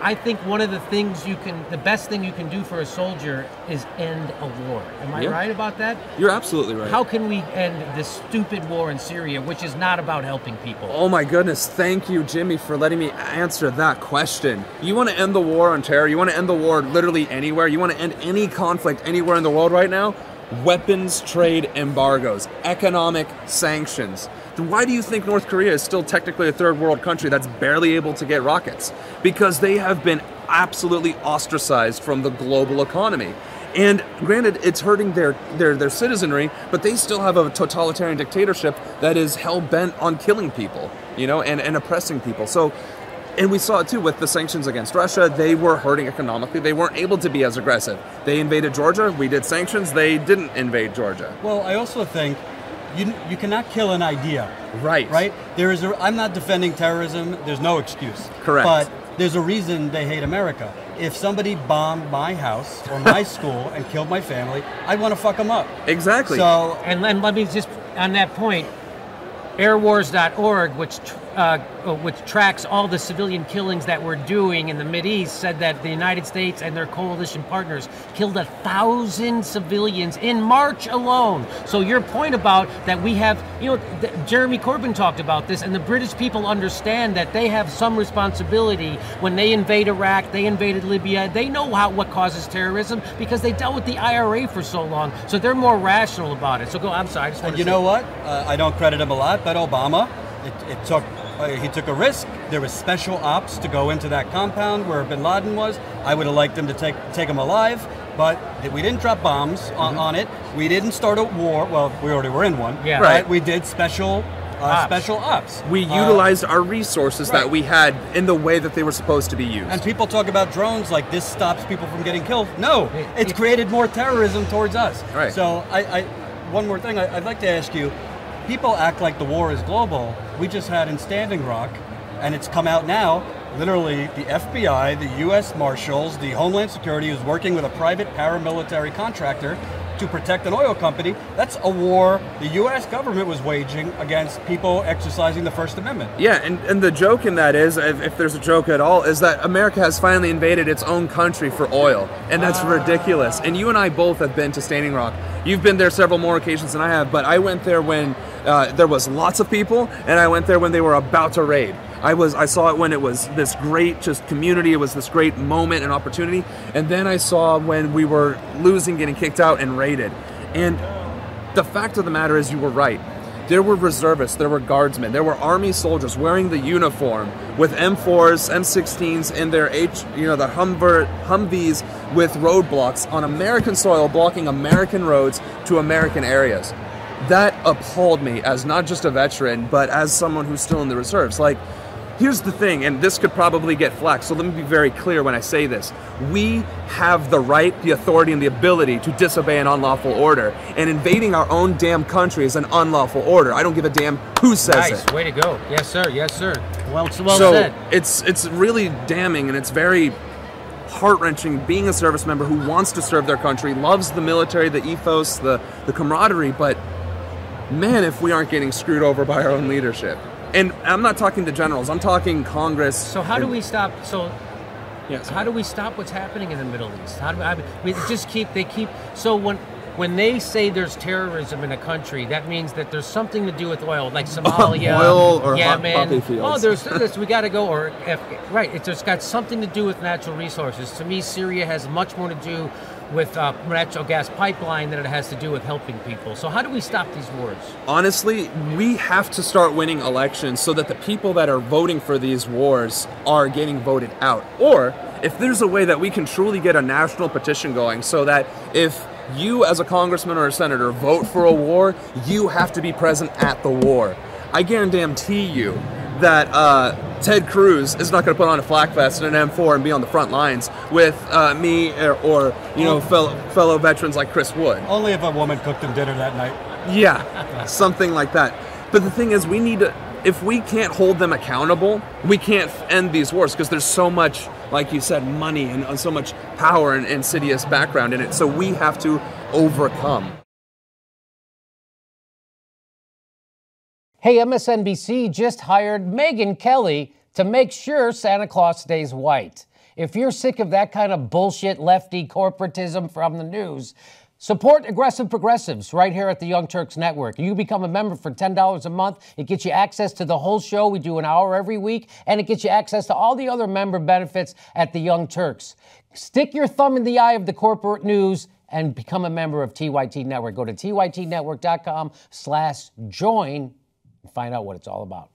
I think one of the things the best thing you can do for a soldier is end a war. Am I right about that? You're absolutely right. How can we end this stupid war in Syria, which is not about helping people? Oh my goodness, thank you, Jimmy, for letting me answer that question. You want to end the war on terror, you want to end the war literally anywhere, you want to end any conflict anywhere in the world right now? Weapons trade embargoes, economic sanctions. Why do you think North Korea is still technically a third world country that's barely able to get rockets? Because they have been absolutely ostracized from the global economy. And granted, it's hurting their citizenry, but they still have a totalitarian dictatorship that is hell-bent on killing people, you know, and oppressing people. So, and we saw it too with the sanctions against Russia. They were hurting economically. They weren't able to be as aggressive. They invaded Georgia. We did sanctions. They didn't invade Georgia. Well, I also think you cannot kill an idea. Right. Right? I'm not defending terrorism. There's no excuse. Correct. But there's a reason they hate America. If somebody bombed my house or my school and killed my family, I'd want to fuck them up. Exactly. So, and let me just, on that point, airwars.org, which tracks all the civilian killings that we're doing in the Mideast, said that the United States and their coalition partners killed 1,000 civilians in March alone. So your point about that we have, you know, Jeremy Corbyn talked about this, and the British people understand that they have some responsibility when they invade Iraq, they invaded Libya. They know what causes terrorism because they dealt with the IRA for so long. So they're more rational about it. So I'm sorry. And you know what? I don't credit him a lot, but Obama, he took a risk. There was special ops to go into that compound where bin Laden was. I would have liked them to take him alive, but we didn't drop bombs on it. We didn't start a war. Well, we already were in one. Yeah. Right. We did special ops. We utilized our resources that we had in the way that they were supposed to be used. And people talk about drones like this stops people from getting killed. No, it's created more terrorism towards us. Right. So one more thing I'd like to ask you. People act like the war is global. We just had in Standing Rock, and it's come out now, literally the FBI, the U.S. Marshals, the Homeland Security is working with a private paramilitary contractor to protect an oil company. That's a war the U.S. government was waging against people exercising the First Amendment. Yeah, and the joke in that is, if there's a joke at all, is that America has finally invaded its own country for oil, and that's ridiculous. And you and I both have been to Standing Rock. You've been there several more occasions than I have, but I went there when there was lots of people, and I went there when they were about to raid. I saw it when it was this great just community, it was this great moment and opportunity, and then I saw when we were losing, getting kicked out, and raided. And the fact of the matter is, you were right. There were reservists, there were guardsmen, there were army soldiers wearing the uniform with M4s, M16s in their the Humvees with roadblocks on American soil, blocking American roads to American areas. That appalled me as not just a veteran, but as someone who's still in the reserves. Like, here's the thing, and this could probably get flack, so let me be very clear when I say this. We have the right, the authority, and the ability to disobey an unlawful order, and invading our own damn country is an unlawful order. I don't give a damn who says it. Nice, way to go. Yes, sir, yes, sir. Well so said. It's really damning, and it's very heart-wrenching being a service member who wants to serve their country, loves the military, the ethos, the camaraderie, but man, if we aren't getting screwed over by our own leadership. And I'm not talking to generals, I'm talking Congress. So how do we stop, yes. How do we stop what's happening in the Middle East? We just keep, so when they say there's terrorism in a country, that means that there's something to do with oil, like Somalia, oil or Yemen. poppy fields. Oh, there's this, we got to go, right, it's got something to do with natural resources. To me, Syria has much more to do with natural gas pipeline than it has to do with helping people. So how do we stop these wars? Honestly, we have to start winning elections so that the people that are voting for these wars are getting voted out. Or if there's a way that we can truly get a national petition going so that if you as a congressman or a senator vote for a war, you have to be present at the war. I guarantee you that Ted Cruz is not going to put on a flak vest and an M4 and be on the front lines with me or fellow veterans like Chris Wood. Only if a woman cooked him dinner that night. Yeah, something like that. But the thing is, we need to, if we can't hold them accountable, we can't end these wars because there's so much, like you said, money and so much power and insidious background in it. So we have to overcome. Hey, MSNBC just hired Megyn Kelly to make sure Santa Claus stays white. If you're sick of that kind of bullshit lefty corporatism from the news, support aggressive progressives right here at the Young Turks Network. You become a member for $10 a month. It gets you access to the whole show. We do an hour every week, and it gets you access to all the other member benefits at the Young Turks. Stick your thumb in the eye of the corporate news and become a member of TYT Network. Go to tytnetwork.com/join and find out what it's all about.